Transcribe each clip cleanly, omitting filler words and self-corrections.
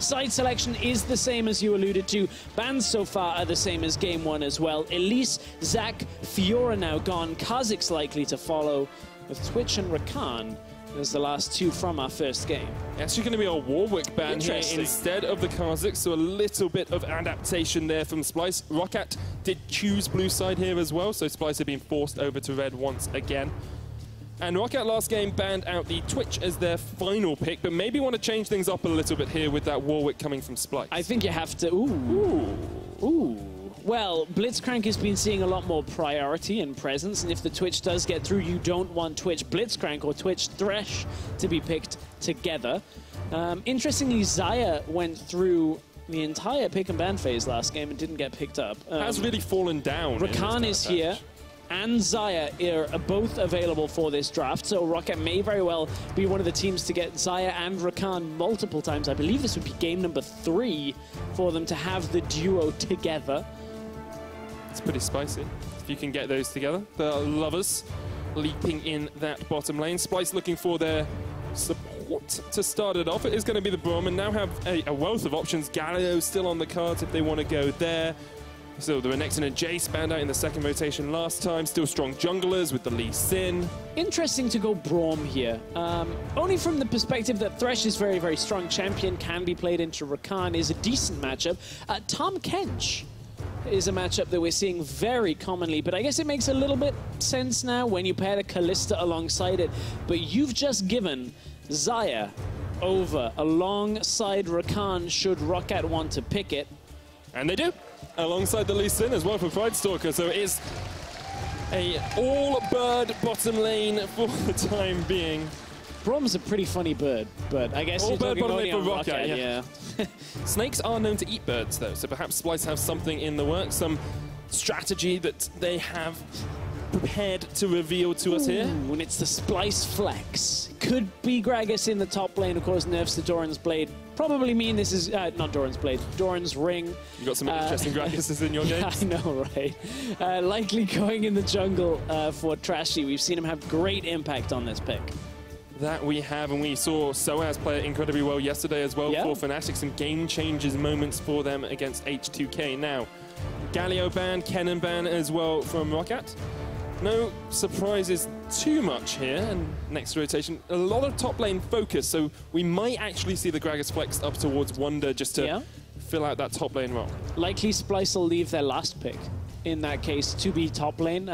Side selection is the same as you alluded to. Bans so far are the same as game one as well. Elise, Zac, Fiora now gone. Kha'Zix's likely to follow, with Twitch and Rakan as the last two from our first game. Actually going to be a Warwick ban here instead of the Kha'Zix, so a little bit of adaptation there from Splyce. ROCCAT did choose blue side here as well, so Splyce have been forced over to red once again. And ROCCAT last game banned out the Twitch as their final pick, but maybe want to change things up a little bit here with that Warwick coming from Splyce. I think you have to... Ooh. Well, Blitzcrank has been seeing a lot more priority and presence, and if the Twitch does get through, you don't want Twitch Blitzcrank or Twitch Thresh to be picked together. Interestingly, Xayah went through the entire pick and ban phase last game and didn't get picked up. Has really fallen down. Rakan is here, and Xayah are both available for this draft, so ROCCAT may very well be one of the teams to get Xayah and Rakan multiple times. I believe this would be game number 3 for them to have the duo together. It's pretty spicy if you can get those together. The lovers leaping in that bottom lane. Splyce looking for their support to start it off. It is going to be the Braum, and now have a wealth of options. Galio still on the cards if they want to go there. So the Renekton and Jace banned out in the second rotation last time. Still strong junglers with the Lee Sin. Interesting to go Braum here. Only from the perspective that Thresh is very, very strong champion, can be played into Rakan, is a decent matchup. Tahm Kench is a matchup that we're seeing very commonly, but I guess it makes a little bit sense now when you pair the Kalista alongside it. But you've just given Xayah over alongside Rakan should ROCCAT want to pick it. And they do, alongside the Lee Sin as well for Pridestalker. So it is a all-bird bottom lane for the time being. Braum's a pretty funny bird, but I guess all bird bottom lane for ROCCAT, yeah. Snakes are known to eat birds, though, so perhaps Splyce have something in the works, some strategy that they have prepared to reveal to us here. And it's the Splyce Flex. Could be Gragas in the top lane, of course, nerfs to Doran's Blade. Probably mean this is, not Doran's Blade, Doran's Ring. You got some interesting Gragases in your games. I know, right? Likely going in the jungle for Trashy. We've seen him have great impact on this pick. That we have, and we saw Soaz play it incredibly well yesterday as well for Fnatic. Some game changes moments for them against H2K. Now, Galio ban, Kennen ban as well from ROCCAT. No surprises too much here, and next rotation, a lot of top lane focus, so we might actually see the Gragas flexed up towards Wunder just to fill out that top lane role. Likely Splyce will leave their last pick in that case to be top lane.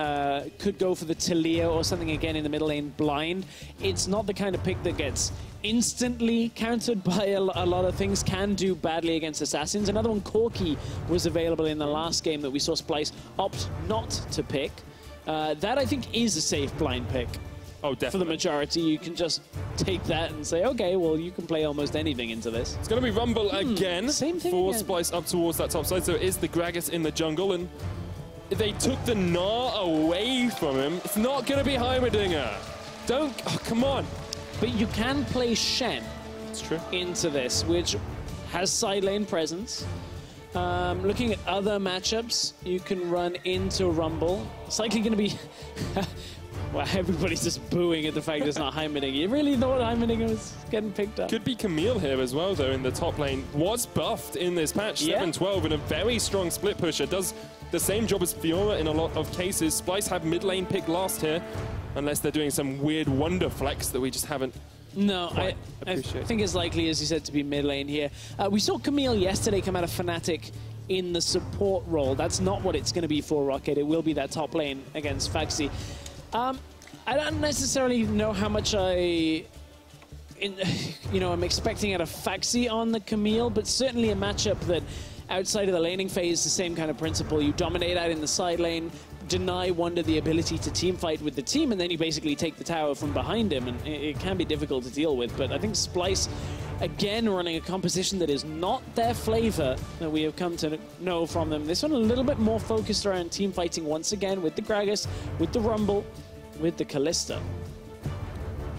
Could go for the Talia or something again in the middle lane blind. It's not the kind of pick that gets instantly countered by a lot of things, can do badly against assassins. Another one, Corki, was available in the last game that we saw Splyce opt not to pick. That I think is a safe blind pick. Oh, definitely. For the majority, you can just take that and say, okay, well, you can play almost anything into this. It's going to be Rumble again same thing for again. Splyce up towards that top side. So it is the Gragas in the jungle, and they took the Gnar away from him. It's not going to be Heimerdinger. Don't, oh, come on. But you can play Shen into this, which has side lane presence. Looking at other matchups, you can run into Rumble. It's likely going to be... Well, everybody's just booing at the fact that it's not Heimerdinger. You really thought Heimerdinger was getting picked up? Could be Camille here as well, though, in the top lane. Was buffed in this patch, 7-12, and a very strong split pusher. Does the same job as Fiora in a lot of cases. Splyce have mid lane pick last here, unless they're doing some weird Wunder flex that we just haven't. No, I think it's likely, as you said, to be mid lane here. We saw Camille yesterday come out of Fnatic in the support role. That's not what it's going to be for ROCCAT. It will be that top lane against Phaxi. I don't necessarily know how much I'm expecting out of Phaxi on the Camille, but certainly a matchup that outside of the laning phase, the same kind of principle. You dominate out in the side lane, deny Wunder the ability to team fight with the team, and then you basically take the tower from behind him, and it can be difficult to deal with. But I think Splyce, again, running a composition that is not their flavor that we have come to know from them. This one a little bit more focused around team fighting once again with the Gragas, with the Rumble, with the Kalista.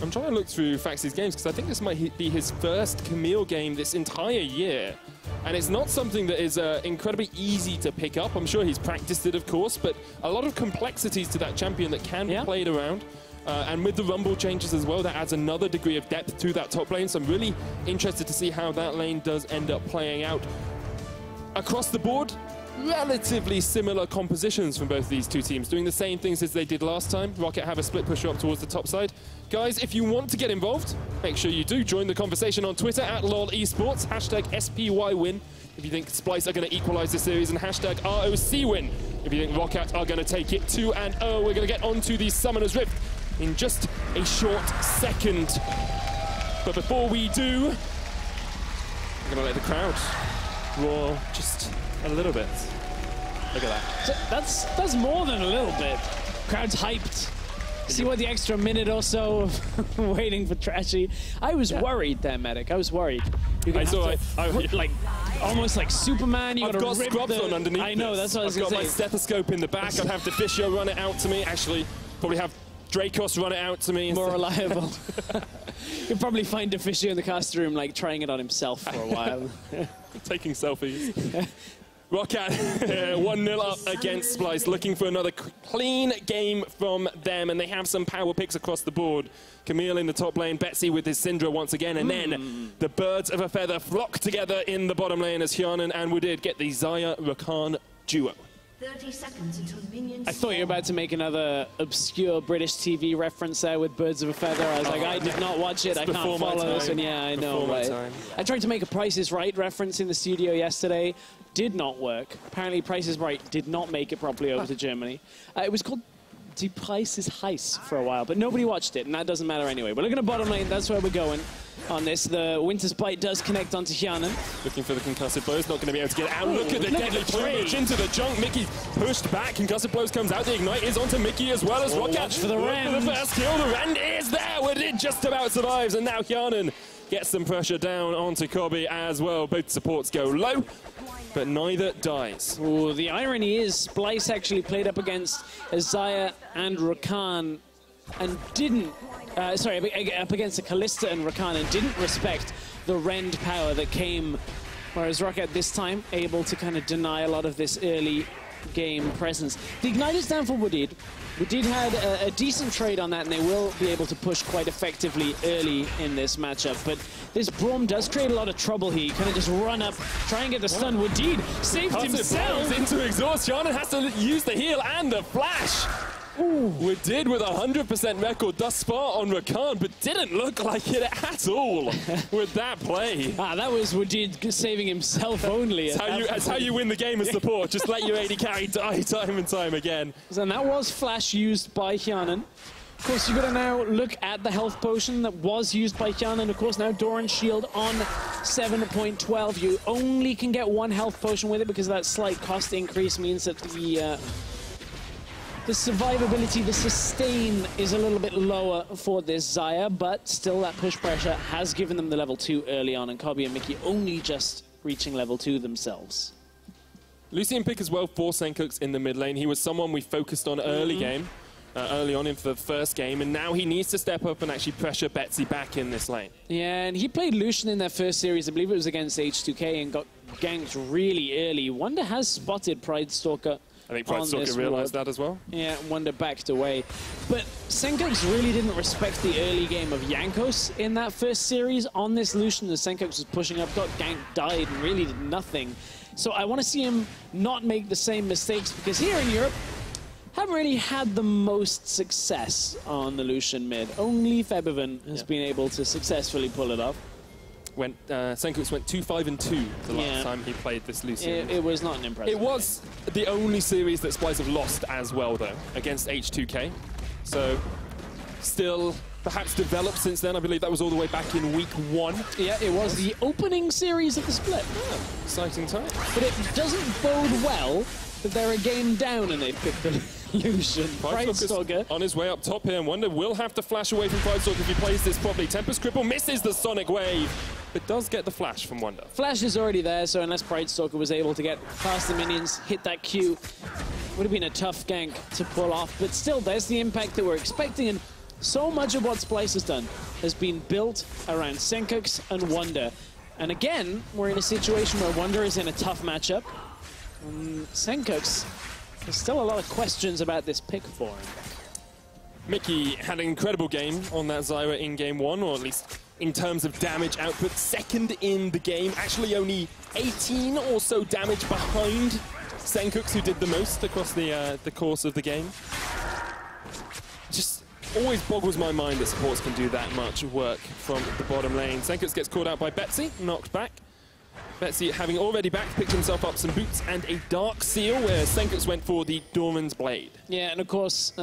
I'm trying to look through Phaxi's games because I think this might be his first Camille game this entire year. And it's not something that is incredibly easy to pick up. I'm sure he's practiced it, of course, but a lot of complexities to that champion that can be played around. And with the Rumble changes as well, that adds another degree of depth to that top lane. So I'm really interested to see how that lane does end up playing out. Across the board, relatively similar compositions from both these two teams, doing the same things as they did last time. ROCCAT have a split push up towards the top side. Guys, if you want to get involved, make sure you do join the conversation on Twitter at LOL eSports, hashtag SPYWin if you think Splyce are going to equalize the series, and hashtag ROCWin if you think ROCCAT are going to take it 2-0. We're going to get onto the Summoner's Rift in just a short second. But before we do, I'm going to let the crowd roar just a little bit. Look at that. So that's more than a little bit. Crowd's hyped. See what the extra minute or so of waiting for Trashy. I was worried there, Medic. I was worried. I saw it. Like almost like Superman. You I've got scrubs on underneath. I know. That's what I was going to say. I've got my stethoscope in the back. I'd have Deficio run it out to me. Actually, probably have Dracos run it out to me. More reliable. You'll probably find Deficio in the cast room, like trying it on himself for a while. Taking selfies. ROCCAT 1-0 up against Splyce, looking for another clean game from them, and they have some power picks across the board. Camille in the top lane, Betsy with his Syndra once again, and then the birds of a feather flock together in the bottom lane as Hjarnan and Wadid get the Xayah Rakan duo. 30 seconds until minions. I thought you were about to make another obscure British TV reference there with Birds of a Feather. I was like, I did not watch it. I can't follow this. And yeah, I know. Right? I tried to make a Price is Right reference in the studio yesterday. Did not work. Apparently, Price is Right did not make it properly over to Germany. It was called Die Price is Heiß for a while, but nobody watched it, and that doesn't matter anyway. We're looking at bottom lane. That's where we're going on this. The Winter's Bite does connect onto Hjarnan. Looking for the concussive blows, not going to be able to get out. Look at the deadly plumage into the junk. Mikyx pushed back. Concussive blows comes out. The ignite is onto Mikyx as well as ROCCAT. For the Rend. For the first kill. The Rend is there. Wadid just about survives, and now Hjarnan gets some pressure down onto Kobbe as well. Both supports go low, but neither dies. Ooh, the irony is Splyce actually played up against Xayah and Rakan and didn't, up against the Kalista and Rakan and didn't respect the Rend power that came, whereas ROCCAT this time able to kind of deny a lot of this early game presence. The ignite is down for Wadid. Wadid had a decent trade on that, and they will be able to push quite effectively early in this matchup. But this Braum does create a lot of trouble here. You kind of just run up, try and get the stun. Wadid saved himself. Into exhaust. Hjarnan has to use the heal and the flash. Ooh. Wadid with 100% record thus far on Rakan, but didn't look like it at all with that play. That was Wadid saving himself only. That's how you win the game as support. Just let your AD carry die time and time again. And that was flash used by Hjarnan. Of course, you've got to now look at the health potion that was used by Hjarnan. Of course, now Doran's shield on 7.12. You only can get one health potion with it because that slight cost increase means that the survivability, the sustain is a little bit lower for this Xayah, but still that push pressure has given them the level 2 early on, and Kobbe and Mikyx only just reaching level 2 themselves. Lucian pick as well for Sencux in the mid lane. He was someone we focused on early on in the first game, and now he needs to step up and actually pressure Betsy back in this lane. Yeah, and he played Lucian in their first series. I believe it was against H2K and got ganked really early. Wunder has spotted Pridestalker. I think Pridestalker realized that as well. Yeah, Wunder backed away. But Sencux really didn't respect the early game of Jankos in that first series on this Lucian. The Sencux was pushing up, got ganked, died, and really did nothing. So I want to see him not make the same mistakes, because here in Europe, haven't really had the most success on the Lucian mid. Only Febiven has been able to successfully pull it off. Sencux went 2-5-2 the last time he played this Lucian. It was not an impressive game. It was the only series that Splyce have lost as well, though, against H2K. So, still perhaps developed since then. I believe that was all the way back in week 1. Yeah, it was the opening series of the split. Oh, exciting time. But it doesn't bode well that they're a game down and they picked the Lucian. Pridestalker on his way up top here, and Wunder will have to flash away from Pridestalker if he plays this properly. Tempest Cripple misses the Sonic Wave, but does get the flash from Wunder. Flash is already there, so unless Pridestalker was able to get past the minions, hit that Q, would have been a tough gank to pull off. But still, there's the impact that we're expecting, and so much of what Splyce has done has been built around Sencux and Wunder. And again, we're in a situation where Wunder is in a tough matchup. Sencux, there's still a lot of questions about this pick for him. Mikyx had an incredible game on that Xayah in game 1, or at least in terms of damage output. Second in the game, actually only 18 or so damage behind Sencux, who did the most across the course of the game. Just always boggles my mind that supports can do that much work from the bottom lane. Sencux gets called out by Betsy, knocked back. Betsy, having already backed, picked himself up some boots and a Dark Seal, where Sencux went for the Doran's Blade. Yeah, and of course,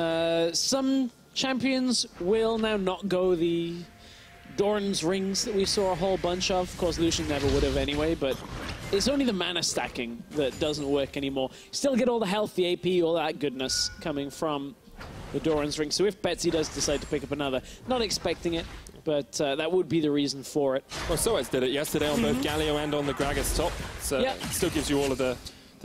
some champions will now not go the Doran's Rings that we saw a whole bunch of. Of course, Lucian never would have anyway, but it's only the mana stacking that doesn't work anymore. Still get all the health, the AP, all that goodness coming from the Doran's Ring. So if Betsy does decide to pick up another, not expecting it, but that would be the reason for it. Well, Soaz did it yesterday on both Galio and on the Gragas top, so it still gives you all of the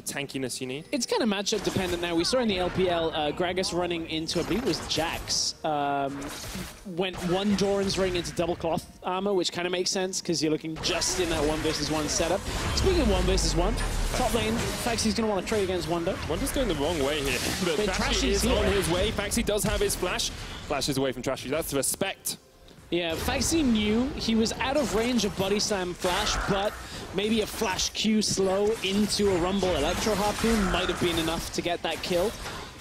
tankiness you need. It's kind of matchup dependent now. We saw in the LPL, Gragas running into, I believe it was Jax, went one Doran's Ring into double cloth armor, which kind of makes sense because you're looking just in that 1 versus 1 setup. Speaking of 1 versus 1, top lane, Phaxi's going to want to trade against Wunder. Wunder's going the wrong way here, but Trashy is on his way. Phaxi does have his flash. Flashes away from Trashy. That's respect. Yeah, Phaxi knew he was out of range of Body Slam Flash, but maybe a Flash Q slow into a Rumble Electro Harpoon might have been enough to get that kill.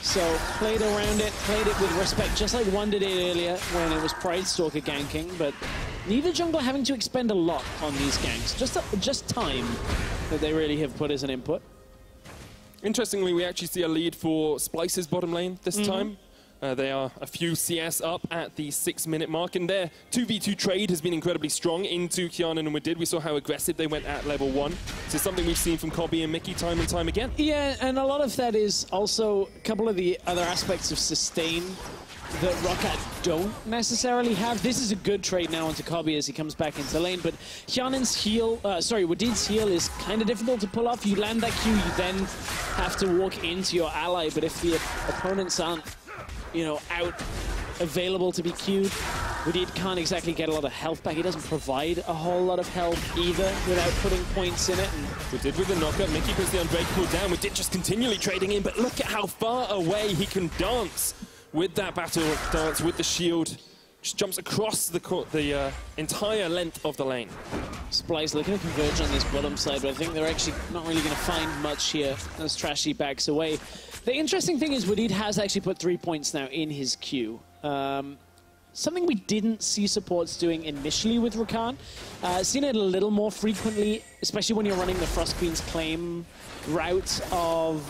So played around it, played it with respect, just like Wunder did earlier when it was Pridestalker ganking, but neither jungler having to expend a lot on these ganks. Just time that they really have put as an input. Interestingly, we actually see a lead for Splyce's bottom lane this time. They are a few CS up at the 6-minute mark, and their 2v2 trade has been incredibly strong into Hjarnan and Wadid. We saw how aggressive they went at level 1. So something we've seen from Kobbe and Mikyx time and time again. Yeah, and a lot of that is also a couple of the other aspects of sustain that ROCCAT don't necessarily have. This is a good trade now onto Kobbe as he comes back into the lane, but Hjarnan's heal, Wadid's heal is kind of difficult to pull off. You land that Q, you then have to walk into your ally, but if the opponents aren't out available to be queued, Wadid can't exactly get a lot of health back. He doesn't provide a whole lot of health either without putting points in it. And Wadid with the knockup. Mikyx puts the Unbreakable down. Wadid just continually trading in, but look at how far away he can dance with that battle dance, with the shield. Just jumps across the entire length of the lane. Splyce looking to converge on this bottom side, but I think they're actually not really going to find much here as Trashy backs away. The interesting thing is Wadid has actually put 3 points now in his queue. Something we didn't see supports doing initially with Rakan. Seen it a little more frequently, especially when you're running the Frost Queen's Claim route of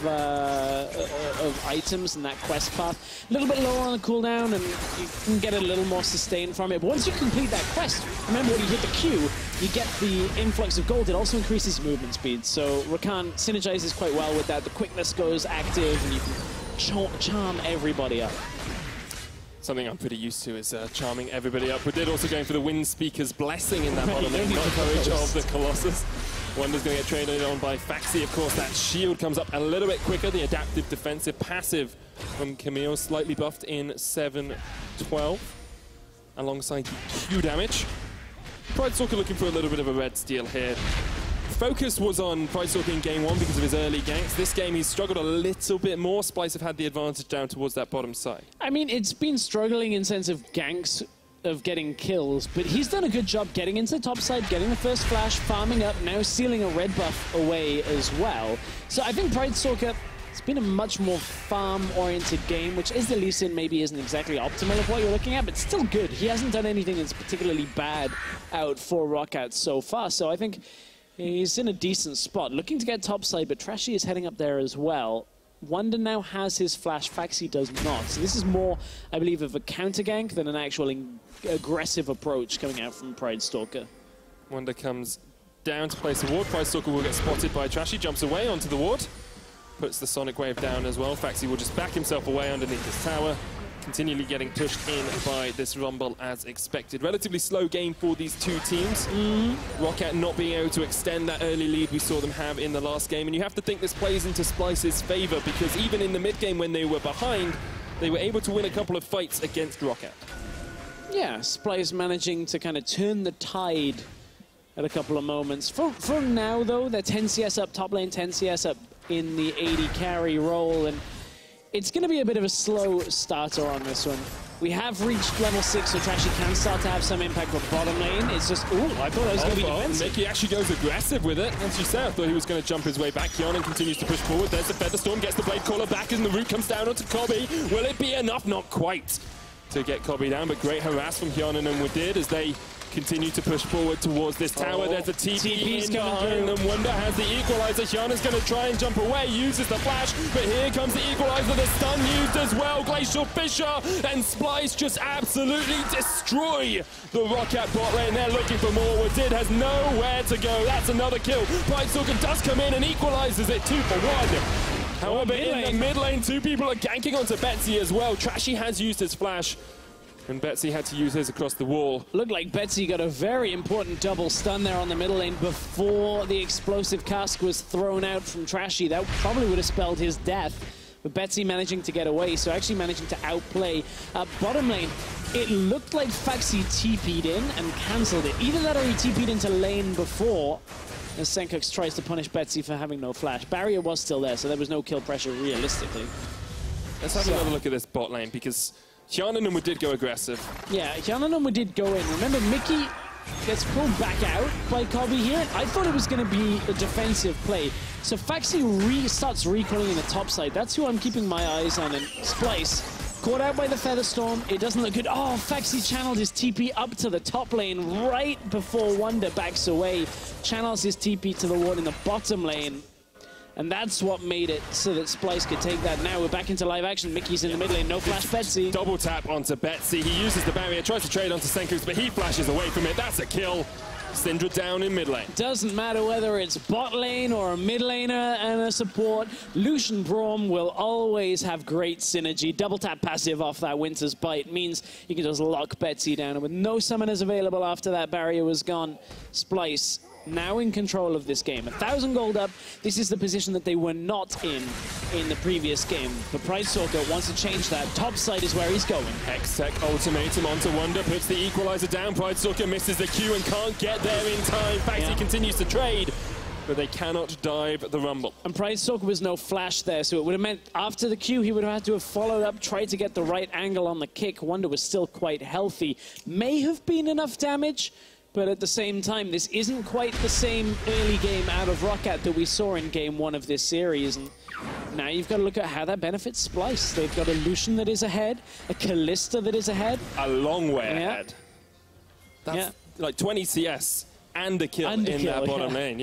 items and that quest path. A little bit lower on the cooldown, and you can get a little more sustain from it. But once you complete that quest, remember when you hit the Q, you get the influx of gold. It also increases your movement speed. So Rakan synergizes quite well with that. The quickness goes active, and you can charm everybody up. Something I'm pretty used to is charming everybody up. We did also going for the Wind Speaker's Blessing in that bottom lane, not courage of the Colossus. Wunder's going to get traded on by Phaxi. Of course, that shield comes up a little bit quicker. The adaptive defensive passive from Camille, slightly buffed in 7-12, alongside the Q damage. Pridestalker looking for a little bit of a red steal here. Focus was on Pridestalker in game 1 because of his early ganks. This game, he's struggled a little bit more. Splyce have had the advantage down towards that bottom side. I mean, it's been struggling in sense of ganks of getting kills, but he's done a good job getting into the top side, getting the first flash, farming up, now sealing a red buff away as well. So I think Pridestalker, it's been a much more farm-oriented game, which is the Lucian maybe isn't exactly optimal of what you're looking at, but still good. He hasn't done anything that's particularly bad out for ROCCAT so far, so I think he's in a decent spot. Looking to get topside, but Trashy is heading up there as well. Wunder now has his flash, Phaxi does not. So this is more, I believe, of a counter gank than an actual aggressive approach coming out from Pridestalker. Wunder comes down to place a ward. Pridestalker will get spotted by Trashy, jumps away onto the ward, puts the Sonic Wave down as well. Phaxi will just back himself away underneath this tower, continually getting pushed in by this Rumble as expected. Relatively slow game for these two teams. ROCCAT not being able to extend that early lead we saw them have in the last game, and you have to think this plays into Splyce's favor, because even in the mid game when they were behind, they were able to win a couple of fights against ROCCAT. Yeah, Splyce managing to kind of turn the tide at a couple of moments. For now though, they're 10 CS up top lane, 10 CS up in the AD carry role, and it's going to be a bit of a slow starter on this one. We have reached level 6, so Trashy can start to have some impact with bottom lane. It's just, ooh, I thought that was going to be defensive. Mikyx actually goes aggressive with it. As you said, I thought he was going to jump his way back. Hjarnan continues to push forward. There's the Featherstorm, gets the Blade Caller back, and the root comes down onto Kobbe. Will it be enough? Not quite to get Kobbe down, but great harass from Hjarnan and Wadid as they continue to push forward towards this tower. There's a TP in behind, and Wunder has the equalizer. Hjarnan's going to try and jump away, uses the flash, but here comes the equalizer. The stun used as well. Glacial Fisher and Splyce just absolutely destroy the ROCCAT bot lane. They're looking for more. Wadid has nowhere to go. That's another kill. Pridestalker does come in and equalizes it 2 for 1. However, in the mid lane, 2 people are ganking onto Betsy as well. Trashy has used his flash, and Betsy had to use his across the wall. Looked like Betsy got a very important double stun there on the middle lane before the explosive cask was thrown out from Trashy. That probably would have spelled his death. But Betsy managing to get away, so actually managing to outplay. Bottom lane, it looked like Phaxi TP'd in and cancelled it. Either that or he TP'd into lane before, as Sencux tries to punish Betsy for having no flash. Barrier was still there, so there was no kill pressure realistically. Let's have another look at this bot lane, because Hjarnan and Wadid go aggressive. Yeah, Hjarnan and Wadid go in. Remember, Mikyx gets pulled back out by Kobbe here. I thought it was going to be a defensive play. So Phaxi starts recoiling in the top side. That's who I'm keeping my eyes on. And Splyce, caught out by the Featherstorm. It doesn't look good. Oh, Phaxi channeled his TP up to the top lane right before Wunder backs away. Channels his TP to the ward in the bottom lane. And that's what made it so that Splyce could take that. Now we're back into live action. Mikyx in the mid lane, no flash Betsy. Double tap onto Betsy. He uses the barrier, tries to trade onto Sencux, but he flashes away from it. That's a kill. Syndra down in mid lane. Doesn't matter whether it's bot lane or a mid laner and a support. Lucian Braum will always have great synergy. Double tap passive off that Winter's Bite means you can just lock Betsy down. And with no summoners available after that barrier was gone, Splyce now in control of this game. 1,000 gold up. This is the position that they were not in the previous game. But Pridestalker wants to change that. Top side is where he's going. Hextech ultimatum onto Wunder, puts the equalizer down. Pridestalker misses the Q and can't get there in time. Phaxi continues to trade, but they cannot dive the Rumble. And Pridestalker was no flash there, so it would have meant after the Q, he would have had to have followed up, tried to get the right angle on the kick. Wunder was still quite healthy. May have been enough damage, but at the same time, this isn't quite the same early game out of ROCCAT that we saw in game 1 of this series. And now you've got to look at how that benefits Splyce. They've got a Lucian that is ahead, a Kalista that is ahead. A long way ahead. That's like 20 CS and a kill in that bottom lane,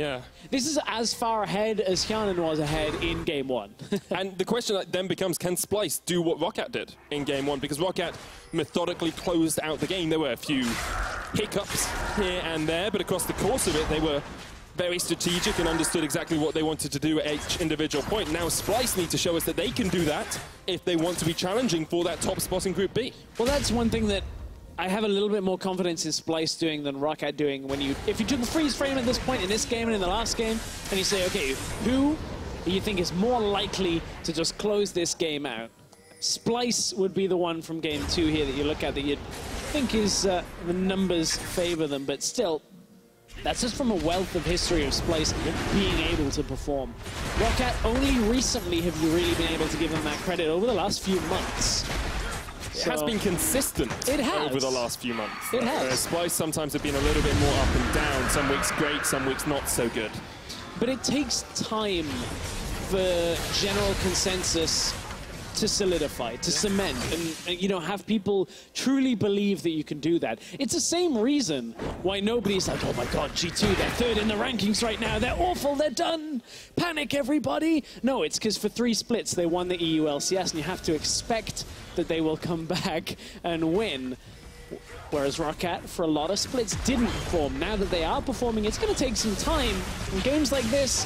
This is as far ahead as Hjarnan was ahead in game 1. And the question then becomes, can Splyce do what ROCCAT did in game 1? Because ROCCAT methodically closed out the game. There were a few hiccups here and there, but across the course of it, they were very strategic and understood exactly what they wanted to do at each individual point. Now Splyce need to show us that they can do that if they want to be challenging for that top spot in Group B. Well, that's one thing that I have a little bit more confidence in Splyce doing than ROCCAT doing. If you took a freeze frame at this point in this game and in the last game, and you say, okay, who do you think is more likely to just close this game out? Splyce would be the one from game 2 here that you look at that you'd think is the numbers favor them, but still, that's just from a wealth of history of Splyce being able to perform. ROCCAT, only recently have you really been able to give them that credit over the last few months. It has been consistent over the last few months. It has. Splyce sometimes have been a little bit more up and down. Some weeks great, some weeks not so good. But it takes time for general consensus to solidify, to cement, and have people truly believe that you can do that. It's the same reason why nobody's like, oh my god, G2, they're third in the rankings right now, they're awful, they're done, panic everybody. No, it's because for 3 splits they won the EU LCS, and you have to expect that they will come back and win. Whereas ROCCAT, for a lot of splits, didn't perform. Now that they are performing, it's going to take some time. In games like this,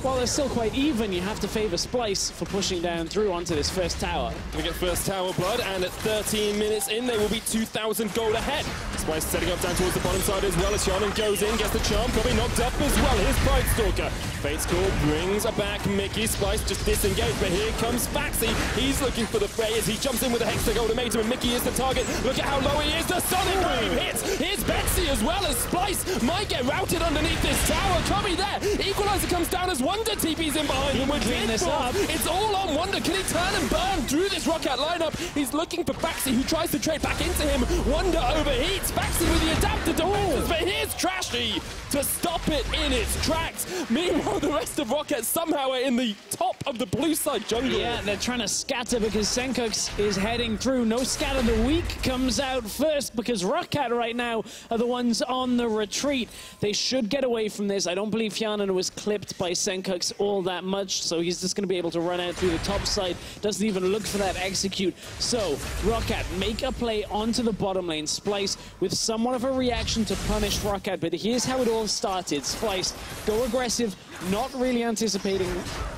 while they're still quite even, you have to favor Splyce for pushing down through onto this first tower. We get first tower blood, and at 13 minutes in, they will be 2,000 gold ahead. Splyce setting up down towards the bottom side as well as Hjarnan goes in, gets the charm. Kobbe knocked up as well. Here's Pridestalker. Fate's Call brings back Mikyx. Splyce just disengaged, but here comes Phaxi. He's looking for the fray as he jumps in with a Hextech ultimatum, and Mikyx is the target. Look at how low he is. The Sonic Wave hits. Here's Betsy as well as Splyce might get routed underneath this tower. Kobbe there. Equalizer comes down as Wunder TP's in behind him. It's all on Wunder. Can he turn and burn through this ROCCAT lineup? He's looking for Phaxi, who tries to trade back into him. Wunder overheats. Phaxi with the adapter defenses, but here's Trashy to stop it in its tracks. Meanwhile, the rest of ROCCAT somehow are in the top of the blue side jungle. Yeah, they're trying to scatter because Sencux is heading through. No scatter of the week comes out first because ROCCAT right now are the ones on the retreat. They should get away from this. I don't believe Hjarnan was clipped by Sencux all that much, so he's just going to be able to run out through the top side. Doesn't even look for that execute. So ROCCAT make a play onto the bottom lane. Splyce with somewhat of a reaction to punish ROCCAT, but here's how it all started. Splyce go aggressive, not really anticipating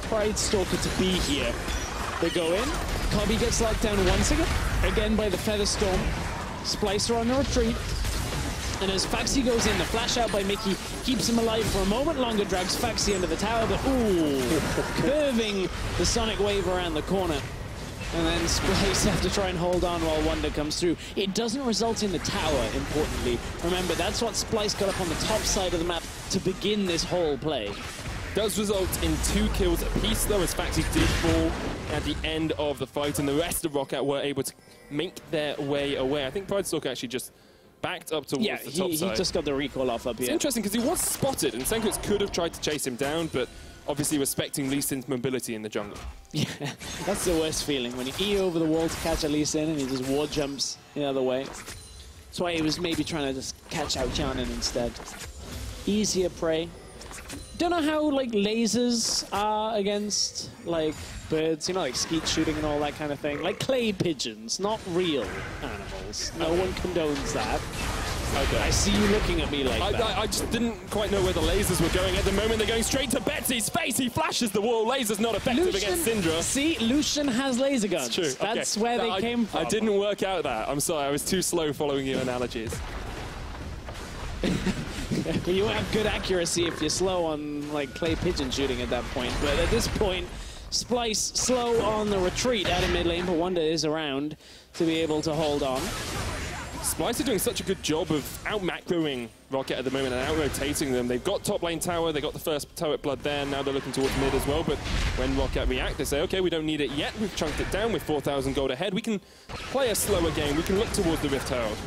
Pridestalker to be here. They go in. Kobbe gets locked down once again by the Featherstorm. Splyce are on the retreat. And as Phaxi goes in, the flash out by Mikyx keeps him alive for a moment longer, drags Phaxi under the tower, but ooh, curving the Sonic Wave around the corner. And then Splyce have to try and hold on while Wunder comes through. It doesn't result in the tower, importantly. Remember, that's what Splyce got up on the top side of the map to begin this whole play. Does result in 2 kills apiece, though, as Phaxi did fall at the end of the fight, and the rest of ROCCAT were able to make their way away. I think Pridestalker actually just backed up towards the top side. He just got the recall off up here. It's interesting because he was spotted, and Sencux could have tried to chase him down, but obviously respecting Lee Sin's mobility in the jungle. Yeah, that's the worst feeling, when you E over the wall to catch a Lee Sin and he just wall jumps the other way. That's why he was maybe trying to just catch out Hjarnan instead. Easier prey. Don't know how, like, lasers are against, like, birds, you know, like skeet shooting and all that kind of thing. Like clay pigeons, not real animals. No one condones that. Okay. I see you looking at me like that. I just didn't quite know where the lasers were going. At the moment, they're going straight to Betsy's face. He flashes the wall. Laser's not effective against Syndra. See, Lucian has laser guns. That's true. That's where they came from. I didn't work out that. I'm sorry. I was too slow following your analogies. You won't have good accuracy if you're slow on, like, clay pigeon shooting at that point. But at this point, Splyce slow on the retreat out of mid lane, but Wunder is around to be able to hold on. Splyce are doing such a good job of out-macroing ROCCAT at the moment and out-rotating them. They've got top lane tower, they got the first turret blood there, now they're looking towards mid as well, but when ROCCAT react, they say, okay, we don't need it yet, we've chunked it down with 4,000 gold ahead, we can play a slower game, we can look towards the Rift Herald.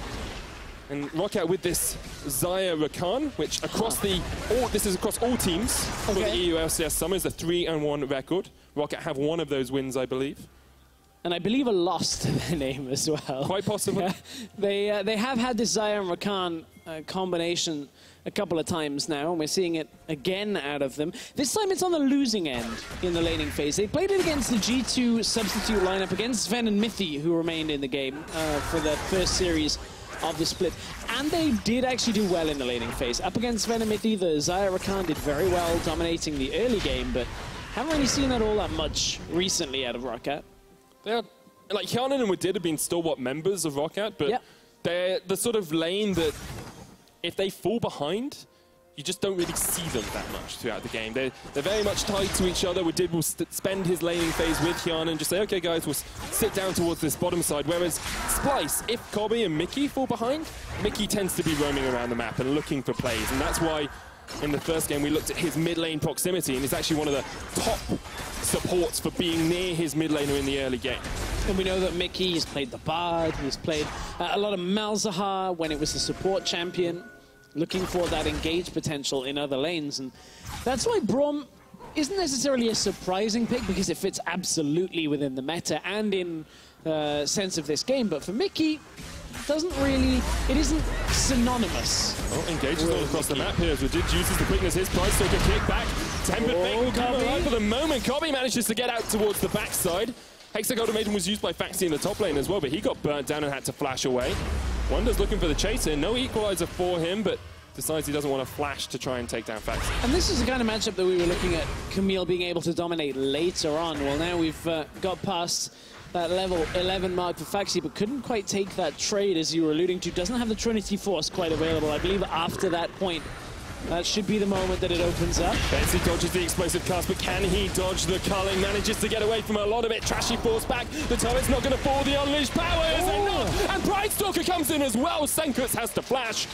And ROCCAT with this Xayah Rakan, which across this is across all teams for the EU LCS Summer, is a 3-1 record. ROCCAT have one of those wins, I believe. And I believe a loss to their name as well. Quite possibly. Yeah. They have had this Xayah and Rakan combination a couple of times now, and we're seeing it again out of them. This time it's on the losing end in the laning phase. They played it against the G2 substitute lineup against Sven and Mithy, who remained in the game for the first series of the split. And they did actually do well in the laning phase. Up against Sven and Mithy, the Xayah Rakan did very well, dominating the early game, but haven't really seen that all that much recently out of ROCCAT. They're, like, Hjarnan and Wadid have been stalwart members of ROCCAT, but they're the sort of lane that if they fall behind, you just don't really see them that much throughout the game. They're very much tied to each other. Wadid will spend his laning phase with Hjarnan and just say, okay, guys, we'll sit down towards this bottom side. Whereas Splyce, if Kobbe and Mikyx fall behind, Mikyx tends to be roaming around the map and looking for plays. And that's why in the first game we looked at his mid lane proximity, and he's actually one of the top supports for being near his mid laner in the early game. And we know that Mikyx has played the Bard, he's played a lot of Malzahar when it was the support champion, looking for that engage potential in other lanes. And that's why Braum isn't necessarily a surprising pick, because it fits absolutely within the meta and in sense of this game. But for Mikyx, it isn't synonymous. Oh, engages all across the map here as Wadid uses the quickness. His Pridestalker kick back. Tempered fake will come alive for the moment. Kobbe manages to get out towards the backside. Hextech ultimatum was used by Phaxi in the top lane as well, but he got burnt down and had to flash away. Wunder's looking for the chaser. No equalizer for him, but decides he doesn't want to flash to try and take down Phaxi. And this is the kind of matchup that we were looking at Camille being able to dominate later on. Well, now we've got past that level 11 mark for Phaxi, but couldn't quite take that trade, as you were alluding to. Doesn't have the Trinity Force quite available. I believe after that point, that should be the moment that it opens up. Betsy dodges the explosive cast, but can he dodge the culling? Manages to get away from a lot of it. Trashy forced back. The turret's not going to fall. The unleashed power is enough. And Pridestalker comes in as well. Sencux has to flash.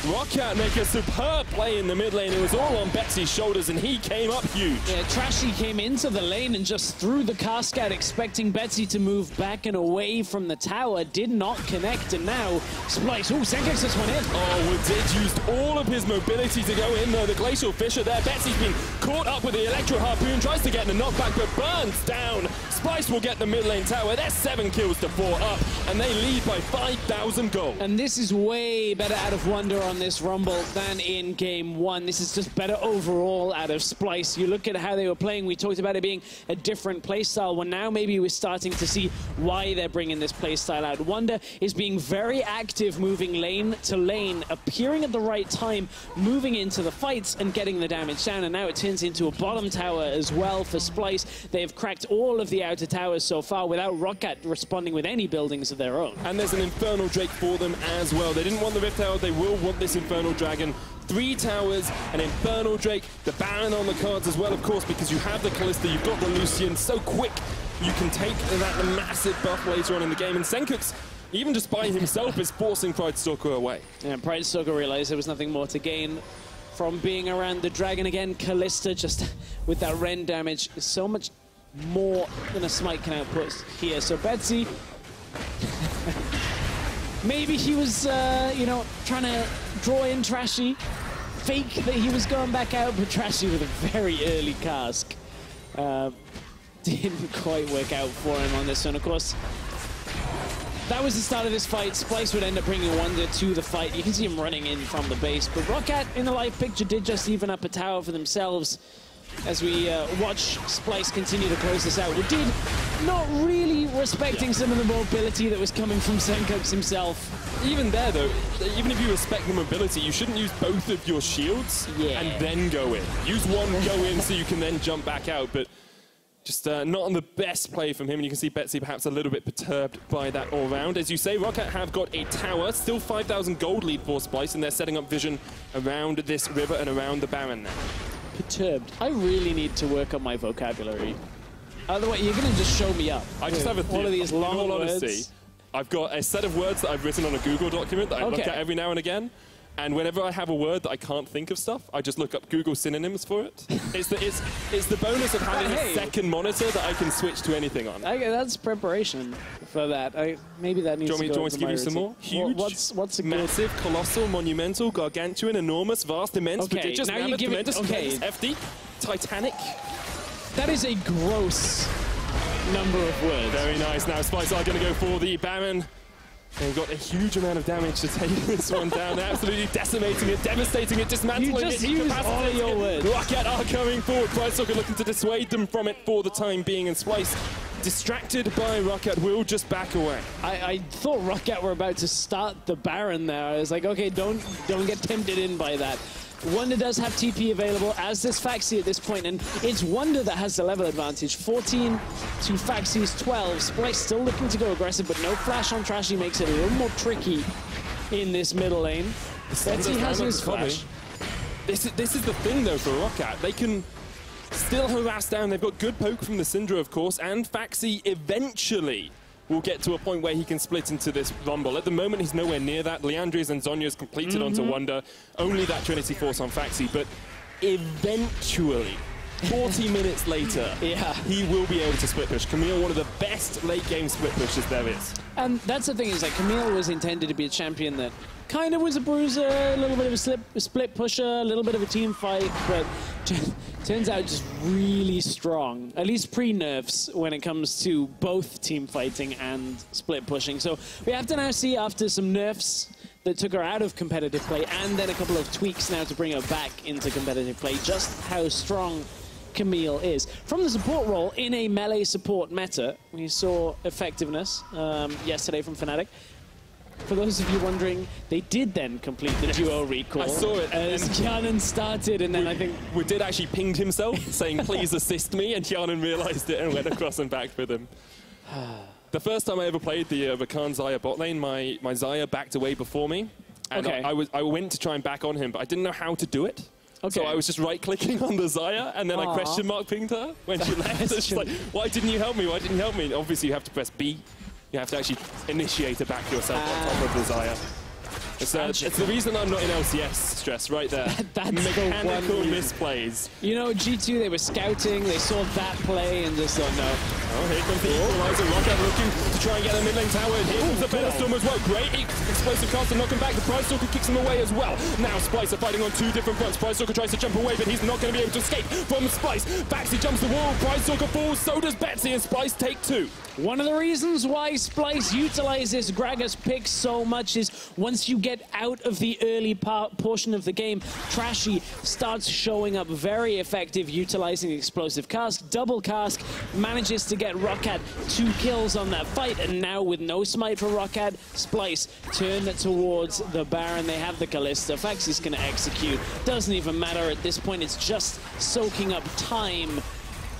ROCCAT make a superb play in the mid lane. It was all on Betsy's shoulders, and he came up huge. Yeah, Trashy came into the lane and just threw the cast out, expecting Betsy to move back and away from the tower. Did not connect, and now Splyce. Oh, Sencux this one in. Oh, Wadid used all of his mobility to go in, though. The Glacial Fisher there. Betsy's been caught up with the Electro Harpoon, tries to get the knockback, but burns down. Splyce will get the mid lane tower. There's 7 kills to 4 up, and they lead by 5,000 gold. And this is way better out of Wunder on this Rumble than in game 1. This is just better overall out of Splyce. You look at how they were playing. We talked about it being a different playstyle. Well, now maybe we're starting to see why they're bringing this playstyle out. Wunder is being very active, moving lane to lane, appearing at the right time, moving into the fights and getting the damage down. And now it turns into a bottom tower as well for Splyce. They have cracked all of the outer towers so far without ROCCAT responding with any buildings of their own. And there's an Infernal Drake for them as well. They didn't want the Rift Tower. They will want this Infernal Dragon. 3 towers, an Infernal Drake, the Baron on the cards as well, of course, because you have the Kalista, you've got the Lucian. So quick, you can take that massive buff later on in the game. And Sencux, even just by himself, is forcing Pridestalker away. Yeah, Pridestalker realized there was nothing more to gain from being around the dragon again. Kalista, just with that rend damage, is so much more than a smite can output here. So Betsy, maybe he was, you know, trying to draw in Trashy, fake that he was going back out, but Trashy with a very early cask. Didn't quite work out for him on this one. Of course, that was the start of this fight. Splyce would end up bringing Wunder to the fight. You can see him running in from the base, but ROCCAT in the live picture did just even up a tower for themselves. As we watch Splyce continue to close this out. We did not really respecting some of the mobility that was coming from Sencux himself. Even there, though, even if you respect the mobility, you shouldn't use both of your shields and then go in. Use one, go in, so you can then jump back out, but just not on the best play from him. And you can see Betsy perhaps a little bit perturbed by that all round. As you say, ROCCAT have got a tower, still 5,000 gold lead for Splyce, and they're setting up vision around this river and around the Baron now. Perturbed. I really need to work on my vocabulary. Otherwise, you're going to just show me up. I just have a all of these long in all words. honesty, I've got a set of words that I've written on a Google document that I look at every now and again. And whenever I have a word that I can't think of stuff, I just look up Google synonyms for it. It's the bonus of having a second monitor that I can switch to anything on. That's preparation for that. Maybe that needs to go. Do you want me to give you some more? Huge, what's a massive, colossal, monumental, gargantuan, enormous, vast, immense, prodigious, now mammoth, tremendous, FD, Titanic. That is a gross number of words. Very nice. Now Splyce are going to go for the Baron. They've got a huge amount of damage to take this one down. They're absolutely decimating it, devastating it, dismantling it. You just used all of your words. ROCCAT are coming forward. Pridestalker looking to dissuade them from it for the time being. And Splyce, distracted by ROCCAT, will just back away. I thought ROCCAT were about to start the Baron there. I was like, okay, don't get tempted in by that. Wunder does have TP available, as does Phaxi at this point, and it's Wunder that has the level advantage. 14 to Phaxi's 12. Splyce still looking to go aggressive, but no flash on Trashy makes it a little more tricky in this middle lane. Betsy has his flash. This is the thing, though, for ROCCAT. They can still harass down. They've got good poke from the Syndra, of course, and Phaxi eventually will get to a point where he can split into this Rumble. At the moment, he's nowhere near that. Leandri's and Zhonya's completed onto Wunder. Only that Trinity Force on Phaxi, but eventually, 40 minutes later, he will be able to split push. Camille, one of the best late-game split pushes there is. And that's the thing, is that Camille was intended to be a champion that kind of was a bruiser, a little bit of a split pusher, a little bit of a team fight, but turns out just really strong, at least pre-nerfs, when it comes to both team fighting and split pushing. So we have to now see, after some nerfs that took her out of competitive play, and then a couple of tweaks now to bring her back into competitive play, just how strong Camille is. From the support role, in a melee support meta, we saw effectiveness yesterday from Fnatic. For those of you wondering, they did then complete the duo recall. I saw it. As Hjarnan started, and then I think Wadid actually pinged himself, saying, please assist me, and Hjarnan realized it and went across and back with him. The first time I ever played the Rakan Xayah bot lane, my Xayah backed away before me. And I went to try and back on him, but I didn't know how to do it. So I was just right-clicking on the Xayah, and then I question mark pinged her when she left. She's like, why didn't you help me? Why didn't you help me? Obviously, you have to press B. You have to actually initiate a back yourself on top of the Xayah. It's the reason I'm not in LCS, Stress, right there. That's mechanical misplays. You know, G2, they were scouting, they saw that play and just thought, no. Oh, here comes the equalizer. ROCCAT looking to try and get a mid-lane tower. Here comes the Phaxi as well. Great explosive cast to knock him back. The Pridestalker kicks him away as well. Now Splyce are fighting on two different fronts. Pridestalker tries to jump away, but he's not going to be able to escape from Splyce. Phaxi jumps the wall. Pridestalker falls, so does Betsy, and Splyce take two. One of the reasons why Splyce utilizes Gragas pick so much is once you get out of the early portion of the game, Trashy starts showing up very effective, utilizing explosive cask. Double cask manages to get ROCCAT 2 kills on that fight, and now with no smite for ROCCAT, Splyce turn towards the Baron. They have the Kalista. Phaxi's going to execute. Doesn't even matter at this point. It's just soaking up time.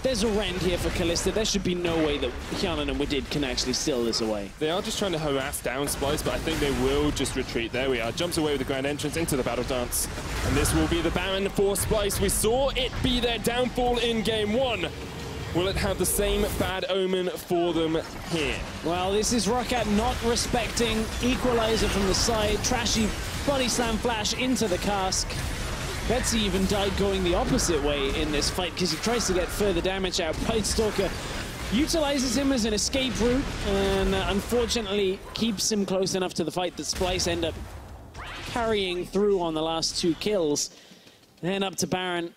There's a rend here for Kalista. There should be no way that Hjarnan and Wadid can actually steal this away. They are just trying to harass down Splyce, but I think they will just retreat. There we are. Jumps away with the grand entrance into the battle dance. And this will be the Baron for Splyce. We saw it be their downfall in game one. Will it have the same bad omen for them here? Well, this is ROCCAT not respecting equalizer from the side. Trashy body slam flash into the cask. Betsy even died going the opposite way in this fight because he tries to get further damage out. Pridestalker utilizes him as an escape route and unfortunately keeps him close enough to the fight that Splyce end up carrying through on the last 2 kills. Then up to Baron.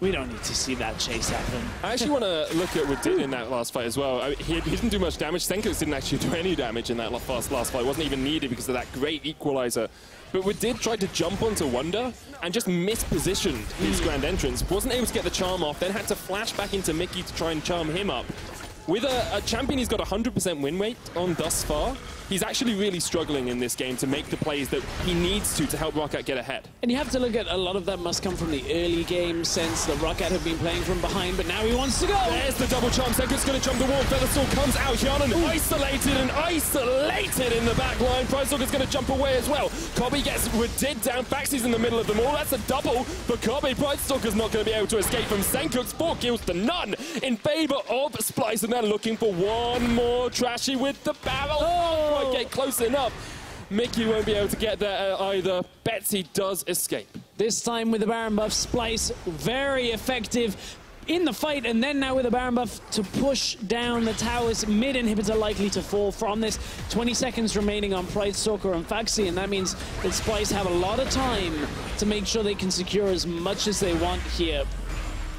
We don't need to see that chase happen. I actually want to look at Wadid in that last fight as well. He didn't do much damage. Sencux didn't actually do any damage in that last fight. It wasn't even needed because of that great equalizer. But Wadid tried to jump onto Wunder and just mispositioned his grand entrance. Wasn't able to get the charm off, then had to flash back into Mikyx to try and charm him up. With a champion he's got 100% win rate on thus far, he's actually really struggling in this game to make the plays that he needs to help ROCCAT get ahead. And you have to look at a lot of that must come from the early game sense that ROCCAT have been playing from behind, but now he wants to go. There's the double charm. Sencux going to jump the wall. Featherstall comes out. Hjarnan isolated in the back line. Pridestalker's going to jump away as well. Kobbe gets Wadid down. Phaxi's in the middle of them all. That's a double for Kobbe. Pridestalker's not going to be able to escape from Sencux. 4 kills to none in favor of Splyce, and they're looking for one more. Trashy with the barrel. Oh, get close enough. Mikyx won't be able to get there either. Betsy does escape. This time with the Baron buff, Splyce very effective in the fight, and then now with the Baron buff to push down the towers. Mid inhibitor likely to fall from this. 20 seconds remaining on Pridestalker and Phaxi, and that means that Splyce have a lot of time to make sure they can secure as much as they want here.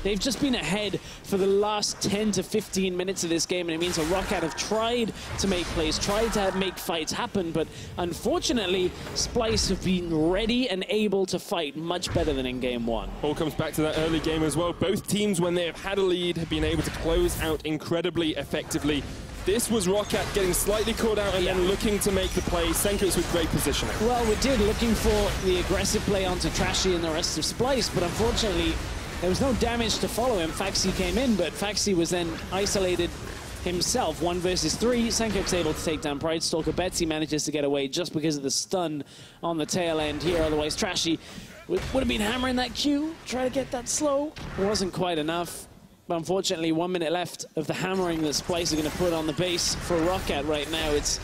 They've just been ahead for the last 10 to 15 minutes of this game, and it means that ROCCAT have tried to make plays, tried to make fights happen, but unfortunately, Splyce have been ready and able to fight much better than in game one. All comes back to that early game as well. Both teams, when they have had a lead, have been able to close out incredibly effectively. This was ROCCAT getting slightly caught out and then looking to make the play. Sencux with great positioning. Well, we did, looking for the aggressive play onto Trashy and the rest of Splyce, but unfortunately, there was no damage to follow him. Phaxi came in, but Phaxi was then isolated himself. 1 versus 3. Sencux able to take down Pridestalker. Betsy manages to get away just because of the stun on the tail end here. Otherwise, Trashy would have been hammering that Q, try to get that slow. It wasn't quite enough. But unfortunately, 1 minute left of the hammering that Splyce are going to put on the base for ROCCAT right now. It's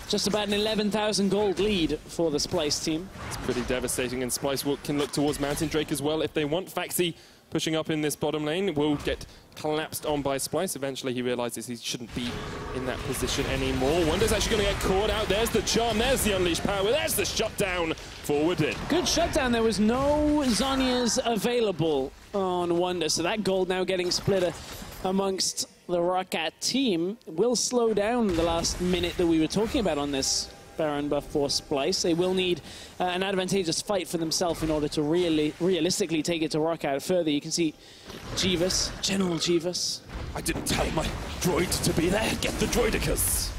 just about an 11,000 gold lead for the Splyce team. It's pretty devastating, and Splyce can look towards Mountain Drake as well if they want. Phaxi pushing up in this bottom lane will get collapsed on by Splyce. Eventually he realizes he shouldn't be in that position anymore. Wunder's actually going to get caught out. There's the charm, there's the unleashed power, there's the shutdown for Wadid. Good shutdown. There was no Zhonya's available on Wunder, so that gold now getting split amongst the ROCCAT team will slow down the last minute that we were talking about on this Baron buff for Splyce. They will need an advantageous fight for themselves in order to realistically take it to ROCCAT further. You can see Jeeves, General Jeeves. I didn't tell my droid to be there. Get the droidicus.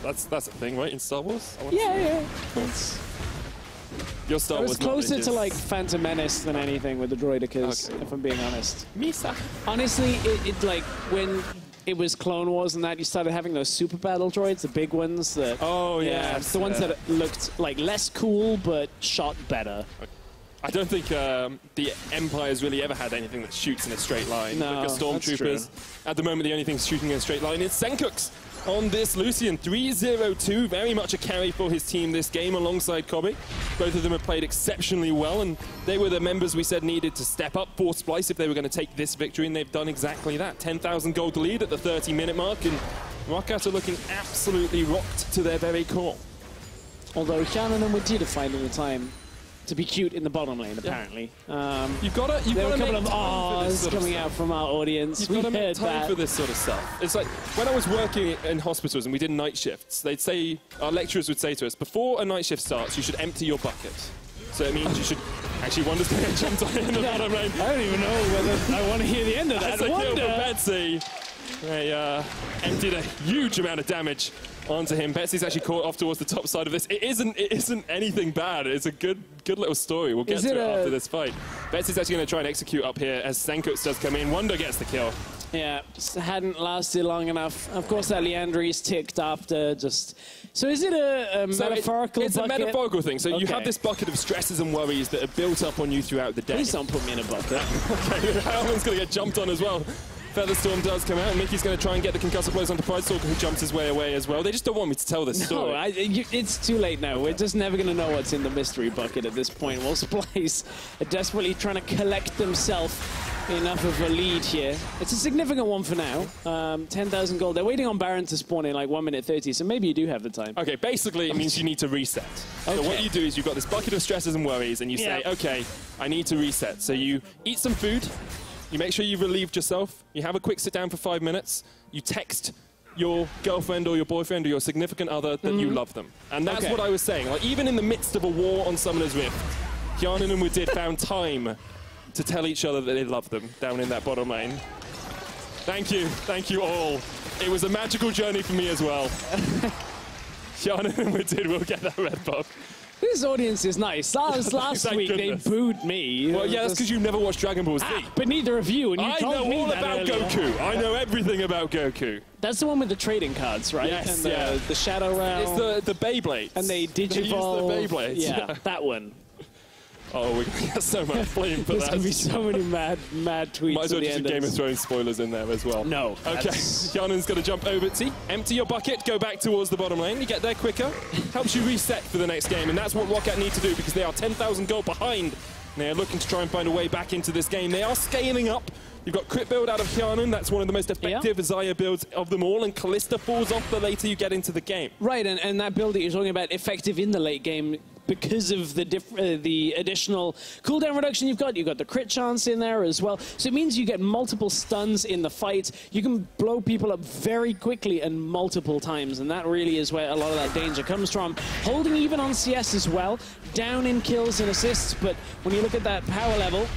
that's a thing, right, in Star Wars? Yeah. Your Star Wars. It was closer to like Phantom Menace than anything with the droidicus, if I'm being honest. Misa. Honestly, it like when it was Clone Wars and that, you started having those super battle droids, the big ones. That, the ones that looked like less cool but shot better. I don't think the Empire's really ever had anything that shoots in a straight line. No, like Stormtroopers. At the moment, the only thing shooting in a straight line is Sencux on this Lucian. 3-0-2, very much a carry for his team this game alongside Kobbe. Both of them have played exceptionally well, and they were the members we said needed to step up for Splyce if they were going to take this victory, and they've done exactly that. 10,000 gold lead at the 30-minute mark, and ROCCAT are looking absolutely rocked to their very core. Although Hjarnan and Wadid are finding the time to be cute in the bottom lane, apparently. You've got to there were a couple of ahs coming out from our audience. You've got to make time for this sort of stuff. It's like when I was working in hospitals and we did night shifts, they'd say, our lecturers would say to us, before a night shift starts, you should empty your bucket. So it means you should actually Wunder's going to jump on in the bottom lane. I don't even know whether I want to hear the end of that. That's a kill for Betsy. They emptied a huge amount of damage onto him. Betsy's actually caught off towards the top side of this. It isn't anything bad. It's a good little story. We'll get to it after this fight. Betsy's actually going to try and execute up here as Sencux does come in. Wunder gets the kill. Yeah, just hadn't lasted long enough. Of course, that Leandry's ticked after just... So is it a metaphorical It's bucket? a metaphorical thing. So you have this bucket of stresses and worries that are built up on you throughout the day. Please don't put me in a bucket. Okay, Hjarnan's going to get jumped on as well. Featherstorm does come out, and Mikyx going to try and get the concussive blows onto Pridestalker, who jumps his way away as well. They just don't want me to tell this story. No, it's too late now. We're just never going to know what's in the mystery bucket at this point. Well, Splyce are desperately trying to collect themselves enough of a lead here. It's a significant one for now. 10,000 gold. They're waiting on Baron to spawn in like 1 minute 30, so maybe you do have the time. Okay, basically it means you need to reset. Okay. So what you do is you've got this bucket of stresses and worries, and you say, okay, I need to reset. So you eat some food. You make sure you've relieved yourself. You have a quick sit down for 5 minutes. You text your girlfriend or your boyfriend or your significant other that you love them. And that's what I was saying. Like, even in the midst of a war on Summoner's Rift, Hjarnan and Wadid found time to tell each other that they love them down in that bottom lane. Thank you all. It was a magical journey for me as well. Hjarnan and Wadid will get that red buff. This audience is nice. Last week they booed me. Well, yeah, that's because you never watched Dragon Ball Z. But neither of you, and you told me that I know all about Goku. I know everything about Goku. That's the one with the trading cards, right? Yes, and the Shadow Realm. It's the Beyblades. And they digivolve. They use the Beyblades. Yeah, that one. Oh, we're going to get so much blame for that. There's going to be so many mad tweets. Might as well just do Game of Thrones spoilers in there as well. No. Okay, Hjarnan's going to jump over to empty your bucket, go back towards the bottom lane. You get there quicker, helps you reset for the next game, and that's what ROCCAT need to do because they are 10,000 gold behind. They are looking to try and find a way back into this game. They are scaling up. You've got crit build out of Hjarnan. That's one of the most effective Xayah builds of them all, and Kalista falls off the later you get into the game. Right, and that build that you're talking about, effective in the late game, because of the additional cooldown reduction you've got the crit chance in there as well. So it means you get multiple stuns in the fight. You can blow people up very quickly and multiple times, and that really is where a lot of that danger comes from. Holding even on CS as well, down in kills and assists, but when you look at that power level...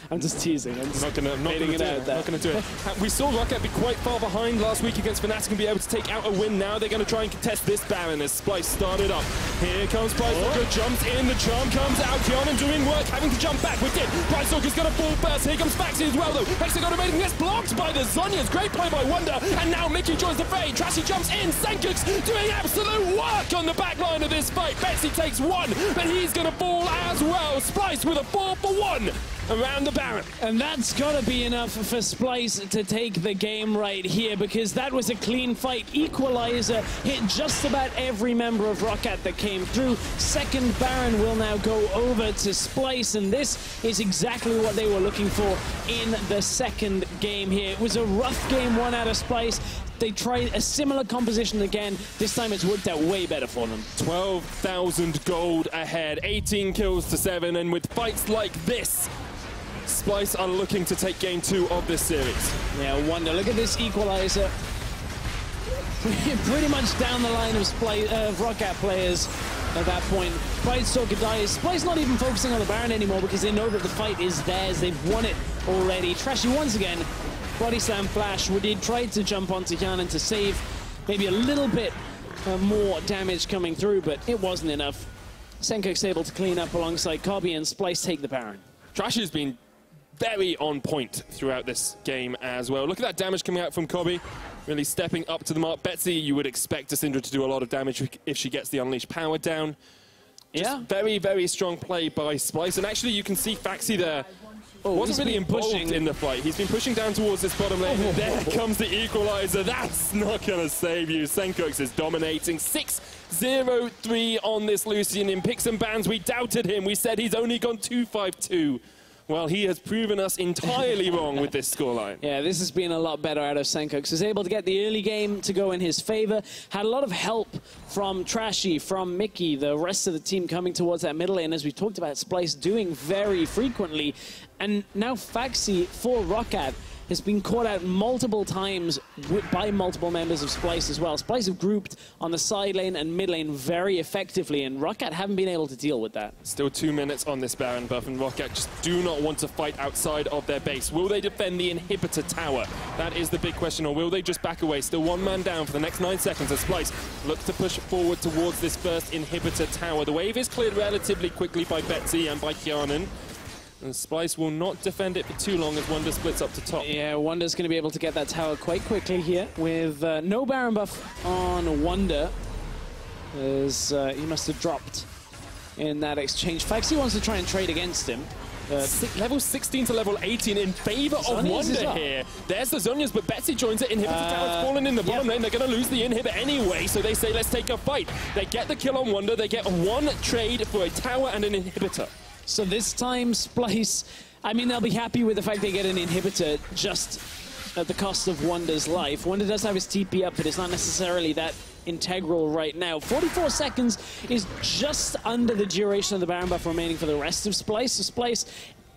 I'm just teasing. I'm not going to do it. We saw ROCCAT be quite far behind last week against Fnatic and be able to take out a win now. They're going to try and contest this Baron as Splyce started up. Here comes Pridestalker, jumps in, the charm comes out. Hjarnan doing work, having to jump back. Wadid. Pridestalker's going to fall first. Here comes Phaxi as well, though. Hexagon gets blocked by the Zhonya's. Great play by Wunder. And now Mikyx joins the fray. Trashy jumps in. Sencux doing absolute work on the back line of this fight. Betsy takes one, but he's going to fall as well. Splyce with a 4-for-1. Around the Baron. And that's got to be enough for Splyce to take the game right here, because that was a clean fight. Equalizer hit just about every member of ROCCAT that came through. Second Baron will now go over to Splyce, and this is exactly what they were looking for in the second game here. It was a rough game won out of Splyce. They tried a similar composition again. This time it's worked out way better for them. 12,000 gold ahead, 18 kills to 7, and with fights like this, Splyce are looking to take game 2 of this series. Yeah, Wunder, look at this equalizer. Pretty much down the line of ROCCAT players at that point. Pridestalker dies. Splyce not even focusing on the Baron anymore because they know that the fight is theirs. They've won it already. Trashy once again, body slam flash. Wadid tried to jump onto Hjarnan to save maybe a little bit more damage coming through, but it wasn't enough. Sencux able to clean up alongside Kobbe, and Splyce take the Baron. Trashy has been very on point throughout this game as well. Look at that damage coming out from Kobbe, really stepping up to the mark. Betsy, you would expect a Syndra to do a lot of damage if she gets the unleashed power down. Just very, very strong play by Splyce. And actually, you can see Phaxi there. Wasn't really involved in the fight. He's been pushing down towards this bottom lane. There comes the equalizer. That's not going to save you. Sencux is dominating. 6-0-3 on this Lucian. In picks and bans, we doubted him. We said he's only gone 2-5-2. Well, he has proven us entirely wrong with this scoreline. Yeah, this has been a lot better out of Sencux. Was able to get the early game to go in his favor. Had a lot of help from Trashy, from Mikyx, the rest of the team coming towards that middle lane, as we talked about Splyce doing very frequently. And now Phaxi for ROCCAT has been caught out multiple times by multiple members of Splyce as well. Splyce have grouped on the side lane and mid lane very effectively, and ROCCAT haven't been able to deal with that. Still 2 minutes on this Baron buff, and ROCCAT just do not want to fight outside of their base. Will they defend the inhibitor tower? That is the big question, or will they just back away? Still 1 man down for the next 9 seconds as Splyce looks to push forward towards this first inhibitor tower. The wave is cleared relatively quickly by Betsy and by Hjarnan. And Splyce will not defend it for too long as Wunder splits up to top. Yeah, Wunder's going to be able to get that tower quite quickly here with no Baron buff on Wunder, as he must have dropped in that exchange. Phaxi wants to try and trade against him. Level 16 to level 18 in favor of Wunder here. There's the Zhonya's, but Betsy joins it. Inhibitor tower's fallen in the bottom lane. They're going to lose the inhibit anyway, so they say, let's take a fight. They get the kill on Wunder. They get 1 trade for a tower and an inhibitor. So this time, Splyce, I mean, they'll be happy with the fact they get an inhibitor just at the cost of Wunder's life. Wunder does have his TP up, but it's not necessarily that integral right now. 44 seconds is just under the duration of the Baron buff remaining for the rest of Splyce. So Splyce,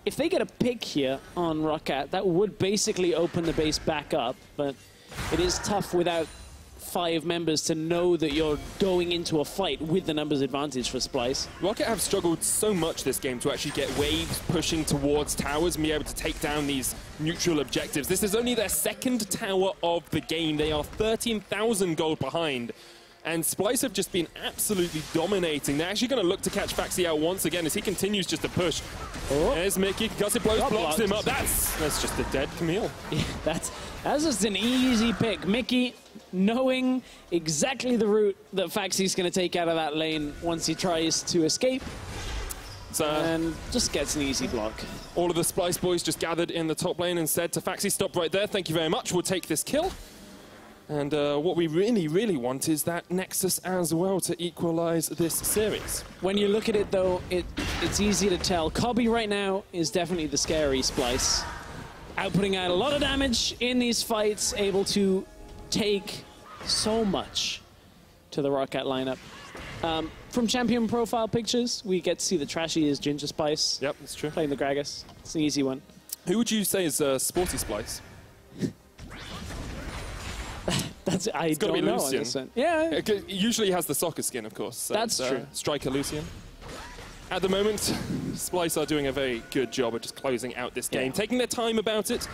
if they get a pick here on ROCCAT, that would basically open the base back up, but it is tough without 5 members to know that you're going into a fight with the numbers advantage for Splyce. ROCCAT have struggled so much this game to actually get waves pushing towards towers and be able to take down these neutral objectives. This is only their 2nd tower of the game. They are 13,000 gold behind. And Splyce have just been absolutely dominating. They're actually going to look to catch Phaxi out once again as he continues just to push. There's Mikyx. Gusset Blows blocks him up. That's just a dead Camille. Yeah, that's just an easy pick. Mikyx knowing exactly the route that Phaxi's going to take out of that lane once he tries to escape. And just gets an easy block. All of the Splyce boys just gathered in the top lane and said to Phaxi, stop right there. Thank you very much. We'll take this kill. And what we really, really want is that Nexus as well to equalize this series. When you look at it, though, it's easy to tell. Kobbe right now is definitely the scary Splyce. Outputting out a lot of damage in these fights, able to take so much to the ROCCAT lineup. From champion profile pictures, we get to see the Trashy is Ginger Spice. Yep, that's true. Playing the Gragas. It's an easy one. Who would you say is Sporty Splyce? I don't know. Lucian. Yeah. It usually has the soccer skin, of course. So that's true. Striker Lucian. At the moment, Splyce are doing a very good job of just closing out this game, taking their time about it.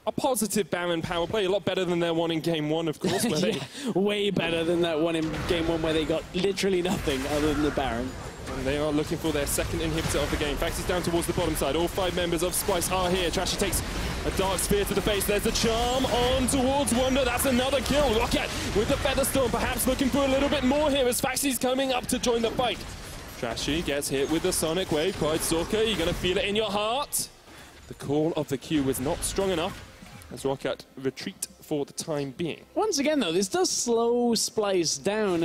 A positive Baron power play, a lot better than their one in Game 1, of course. Where way better than that one in Game 1 where they got literally nothing other than the Baron. And they are looking for their 2nd inhibitor of the game. Phaxi's down towards the bottom side. All 5 members of Splyce are here. Trashy takes a dark spear to the face. There's a charm on towards Wunder. That's another kill. ROCCAT with the Featherstorm, perhaps looking for a little bit more here as Phaxi's coming up to join the fight. Trashy gets hit with the Sonic Wave. Pridestalker, you're going to feel it in your heart. The call of the Q was not strong enough as ROCCAT retreat for the time being. Once again, though, this does slow Splyce down.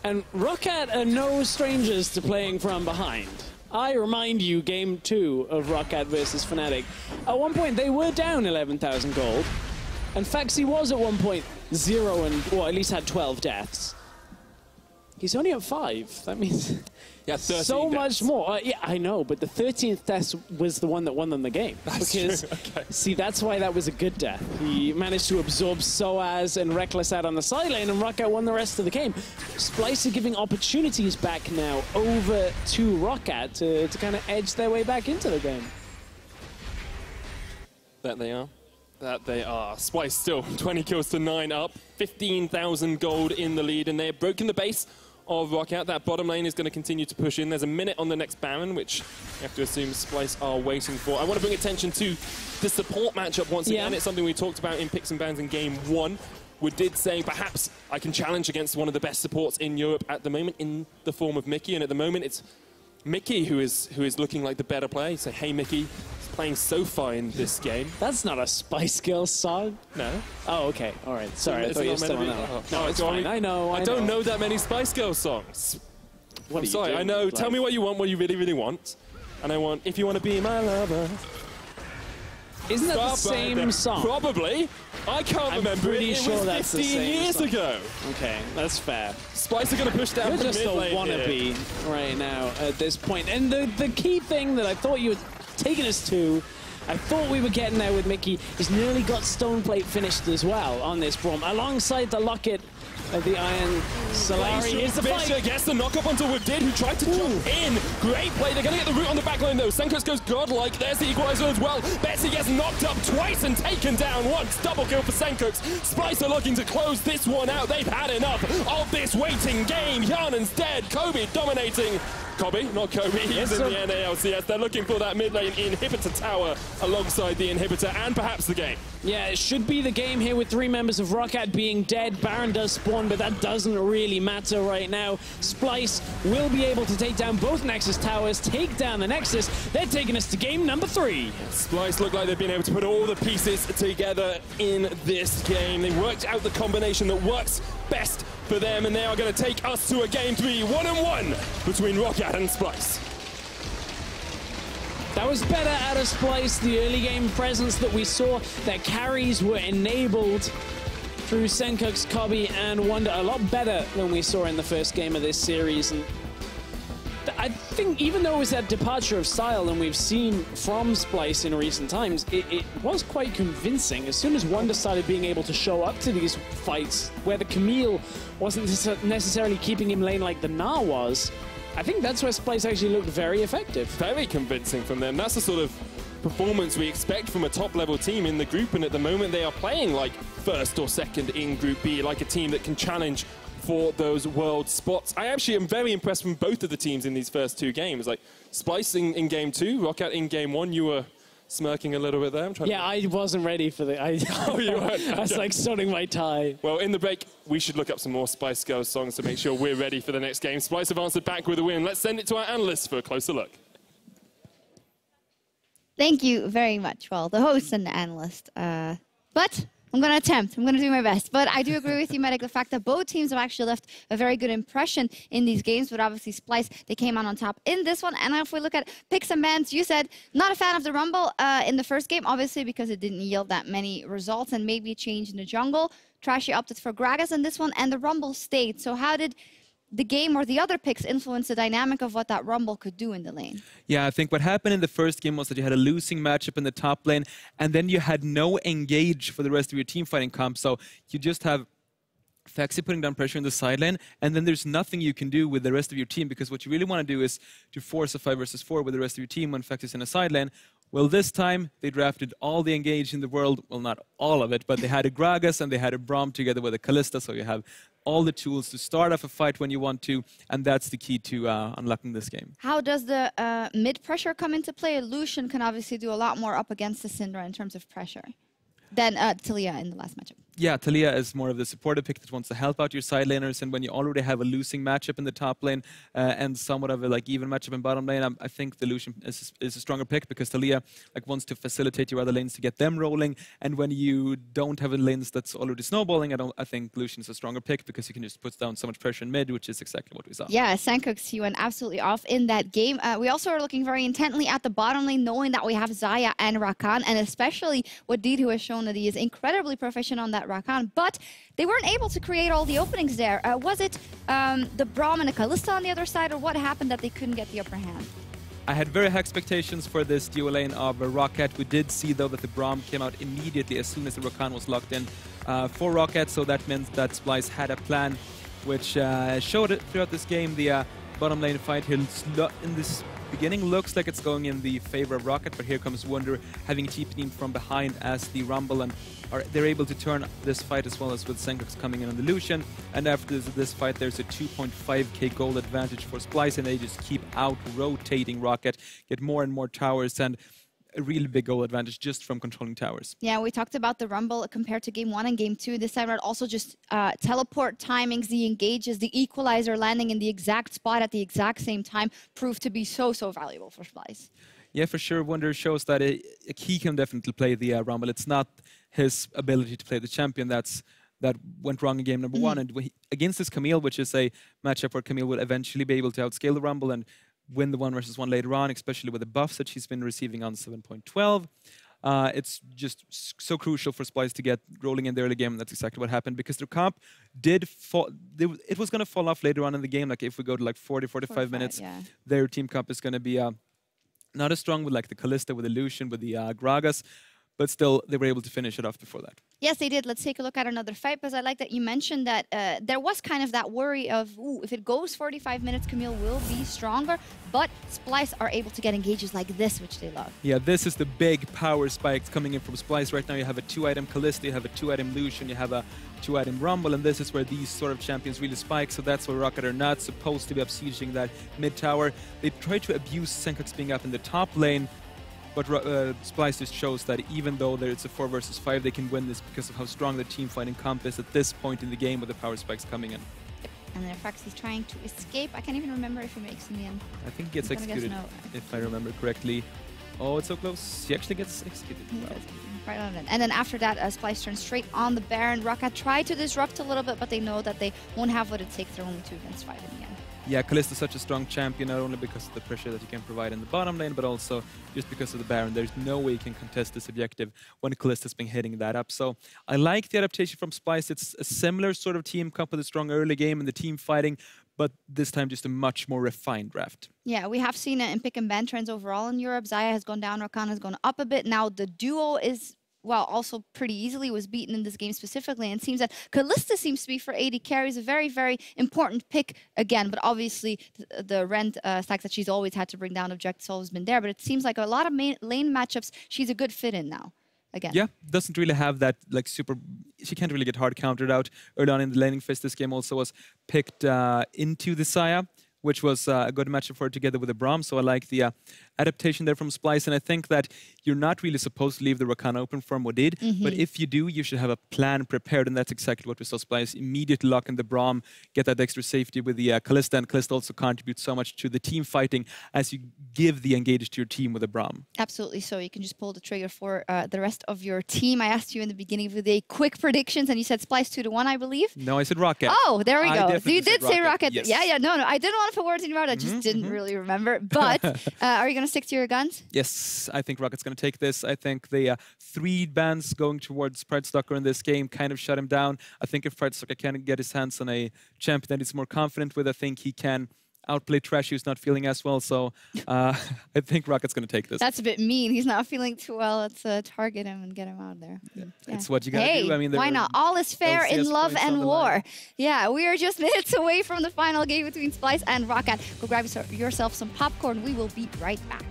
And ROCCAT are no strangers to playing from behind. I remind you, Game 2 of ROCCAT versus Fnatic. At one point, they were down 11,000 gold. And Phaxi was at one point 0 and, well, at least had 12 deaths. He's only at 5. That means so much more. Yeah, I know, but the 13th death was the one that won them the game. That's true. Okay. See, that's why that was a good death. He managed to absorb Soaz and Reckless out on the side lane, and ROCCAT won the rest of the game. Splyce are giving opportunities back now over to ROCCAT to kind of edge their way back into the game. That they are. That they are. Splyce still 20 kills to 9 up, 15,000 gold in the lead, and they have broken the base of ROCCAT. That bottom lane is going to continue to push in. There's a minute on the next Baron, which you have to assume Splyce are waiting for. I want to bring attention to the support matchup once again. It's something we talked about in Picks and Bans in Game 1. Wadid saying, perhaps I can challenge against one of the best supports in Europe at the moment in the form of Mikyx. And at the moment, it's Mikyx who is looking like the better player. You say, hey, Mikyx, he's playing so fine this game. That's not a Spice Girls song. No. Oh, okay. All right. Sorry, I thought you were still on that. Oh, no, it's fine. I know. I don't know that many Spice Girls songs. What I'm sorry. I know. Like, tell me what you want, what you really, really want. And I want, if you want to be my lover. Isn't that the same song? Probably. I can't remember. Pretty it sure was that's 15 years ago. Okay, that's fair. Splyce are going to push down You're from just a wannabe right now at this point. And the key thing that I thought you were taking us to, I thought we were getting there with Mikyx, is nearly got Stoneplate finished as well on this Braum, alongside the Locket of the Iron Solari. Here's the fight. Gets the knock-up onto Wadid, who tried to jump in. Great play. They're going to get the root on the back line, though. Sencux goes godlike. There's the equalizer as well. Betsy gets knocked up twice and taken down once. Double kill for Sencux. Splyce are looking to close this one out. They've had enough of this waiting game. Hjarnan's dead. Kobbe dominating. Kobbe, not Kobbe, he's in the NA LCS. They're looking for that mid lane inhibitor tower alongside the inhibitor and perhaps the game. Yeah, it should be the game here with 3 members of ROCCAT being dead. Baron does spawn, but that doesn't really matter right now. Splyce will be able to take down both Nexus towers, take down the Nexus. They're taking us to game number 3. Splyce look like they've been able to put all the pieces together in this game. They worked out the combination that works best for them, and they are going to take us to a game 3, 1-1 between ROCCAT and Splyce. That was better out of Splyce. The early game presence that we saw, their carries were enabled through Sencux, Kobbe, and Wunder. A lot better than we saw in the first game of this series. And I think even though it was that departure of style than we've seen from Splyce in recent times, it was quite convincing. As soon as Wunder started being able to show up to these fights where the Camille wasn't necessarily keeping him lane like the Gnar was, I think that's where Splyce actually looked very effective. Very convincing from them. That's the sort of performance we expect from a top-level team in the group, and at the moment they are playing like first or second in Group B, like a team that can challenge for those world spots. I actually am very impressed from both of the teams in these first 2 games. Like Splyce in Game 2, ROCCAT in Game 1, you were smirking a little bit there. I wasn't ready for the... Oh, you weren't? I was like starting my tie. Well, in the break, we should look up some more Spice Girls songs to make sure we're ready for the next game. Splyce have answered back with a win. Let's send it to our analysts for a closer look. Thank you very much, well, the host and the analyst. But I'm going to attempt. I'm going to do my best. But I do agree with you, Medic, the fact that both teams have actually left a very good impression in these games. But obviously, Splyce, they came out on top in this one. And if we look at picks and bans, you said not a fan of the Rumble in the first game, obviously, because it didn't yield that many results and maybe a change in the jungle. Trashy opted for Gragas in this one, and the Rumble stayed. So how did the game or the other picks influence the dynamic of what that Rumble could do in the lane? Yeah, I think what happened in the first game was that you had a losing matchup in the top lane, and then you had no engage for the rest of your team fighting comp. So you just have Phaxi putting down pressure in the side lane, and then there's nothing you can do with the rest of your team, because what you really want to do is to force a 5 versus 4 with the rest of your team when Phaxi's in a side lane. Well, this time they drafted all the engage in the world. Well, not all of it, but they had a Gragas and they had a Braum together with a Kalista, so you have all the tools to start off a fight when you want to, and that's the key to unlocking this game. How does the mid pressure come into play? Lucian can obviously do a lot more up against the Syndra in terms of pressure than Taliyah in the last matchup. Yeah, Taliyah is more of the supportive pick that wants to help out your side laners, and when you already have a losing matchup in the top lane and somewhat of a even matchup in bottom lane, I think the Lucian is a stronger pick, because Taliyah wants to facilitate your other lanes to get them rolling, and when you don't have a lanes that's already snowballing, I think Lucian is a stronger pick, because you can just put down so much pressure in mid, which is exactly what we saw. Yeah, Sencux, he went absolutely off in that game. We also are looking very intently at the bottom lane, knowing that we have Xayah and Rakan, and especially Wadid, who has shown that he is incredibly proficient on that Rakan, but they weren't able to create all the openings there. Was it the Braum and the Kalista on the other side, or what happened that they couldn't get the upper hand? I had very high expectations for this duo lane of ROCCAT. We did see, though, that the Braum came out immediately as soon as the Rakan was locked in for ROCCAT, so that meant that Splyce had a plan, which showed it throughout this game. The bottom lane fight, in this beginning looks like it's going in the favor of ROCCAT, but here comes Wunder having TP'd from behind as the Rumble, and they're able to turn this fight as well as with Sencux coming in on the Lucian. And after this fight, there's a 2.5k gold advantage for Splyce, and they just keep out-rotating ROCCAT, get more and more towers, and a really big goal advantage just from controlling towers. Yeah, we talked about the Rumble compared to Game 1 and Game 2. This time around, also just teleport timings, the engages, the equalizer landing in the exact spot at the exact same time proved to be so valuable for Splyce. Yeah, for sure. Wunder shows that he can definitely play the Rumble. It's not his ability to play the champion that went wrong in game number 1. And against this Camille, which is a matchup where Camille will eventually be able to outscale the Rumble and win the 1v1 later on, especially with the buffs that she's been receiving on 7.12. It's just so crucial for Splyce to get rolling in the early game, and that's exactly what happened, because their comp did fall. It was going to fall off later on in the game. Like if we go to like 40-45 minutes, their team comp is going to be not as strong with like the Kalista, with the Lucian, with the Gragas, but still they were able to finish it off before that. Yes, they did. Let's take a look at another fight, because I like that you mentioned that there was kind of that worry of, if it goes 45 minutes, Camille will be stronger, but Splyce are able to get engages like this, which they love. Yeah, this is the big power spikes coming in from Splyce. Right now you have a 2-item Kalista, you have a 2-item Lucian, you have a 2-item Rumble, and this is where these sort of champions really spike, so that's why ROCCAT are not supposed to be upsieging that mid-tower. They try to abuse Sencux being up in the top lane, but Splyce just shows that even though it's a 4 versus 5, they can win this because of how strong the team fighting comp is at this point in the game with the power spikes coming in. And then Phaxi's trying to escape. I can't even remember if he makes in the end. I think he gets executed, if I remember correctly. Oh, it's so close. He actually gets executed. Wow. Right on it. And then after that, Splyce turns straight on the Baron. ROCCAT tried to disrupt a little bit, but they know that they won't have what it takes. They're only 2 against 5 in the end. Yeah, Kalista is such a strong champion, not only because of the pressure that you can provide in the bottom lane, but also just because of the Baron. There's no way you can contest this objective when Kalista's been hitting that up. So I like the adaptation from Splyce. It's a similar sort of team comp with a strong early game and the team fighting, but this time just a much more refined draft. Yeah, we have seen it in pick and ban trends overall in Europe. Xayah has gone down, Rakan has gone up a bit. Now the duo is, well, also pretty easily was beaten in this game specifically. And it seems that Kalista seems to be for AD carries a very important pick again. But obviously the rent stacks that she's always had to bring down objectives always been there. But it seems like a lot of lane matchups she's a good fit in now. Again. Yeah, doesn't really have that like super. She can't really get hard countered out early on in the laning phase. This game also was picked into the Xayah, which was a good matchup for her together with the Braum. So I like the adaptation there from Splyce, and I think that you're not really supposed to leave the Rakan open for Wadid, but if you do, you should have a plan prepared, and that's exactly what we saw Splyce immediately lock in the Braum, get that extra safety with the Kalista, and Kalista also contributes so much to the team fighting as you give the engage to your team with the Braum. Absolutely, so you can just pull the trigger for the rest of your team. I asked you in the beginning of the quick predictions, and you said Splyce 2-1, I believe? No, I said ROCCAT. Oh, there we go. So you did say ROCCAT. Yes. Yeah, no, I didn't want to put words in your mouth, I just didn't really remember. But are you going to stick to your guns? Yes, I think ROCCAT's going to take this. I think the 3 bans going towards Pridestalker in this game kind of shut him down. I think if Pridestalker can get his hands on a champion that he's more confident with, I think he can outplay Trashy, who's not feeling as well. So I think ROCCAT's going to take this. That's a bit mean. He's not feeling too well. Let's target him and get him out of there. Yeah. It's what you got to do. I mean, why not? All is fair LCS in love and war. Line. Yeah, we are just minutes away from the final game between Splyce and ROCCAT. Go grab yourself some popcorn. We will be right back.